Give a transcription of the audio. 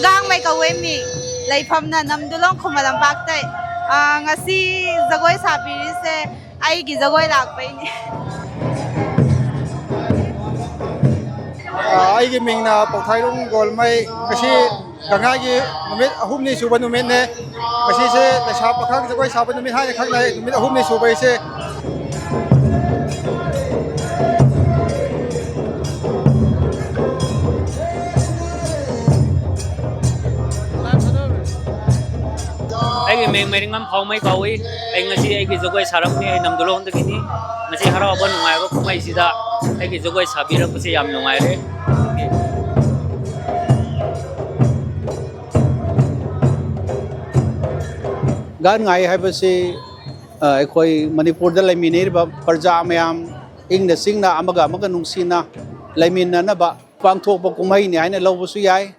gang may kawemi leifam na namdulong khumalampak tai ngasi jagoi sabiri se ai gi jagoi lakpai ni ai gi ming na Pauthailung Golmai ngasi gangai gi numit ahum ni suba numit ne ngasi se lesha pakhang jagoi saba numit ha khak lai numit ahum ni suba se ai meng mering ngam phau mai kawi ai ngasi ai gi jogoi saram ni ai namdulong de kini ngasi haro ba nungai ba khumai sida ai gi jogoi sabira pase yam nungai re gan ngai haibasi akhoi manipur da laiminir ba parja mayam ingna singna amaga nungsina laiminna na ba pangthok ba kumai ni haina lawbu su yai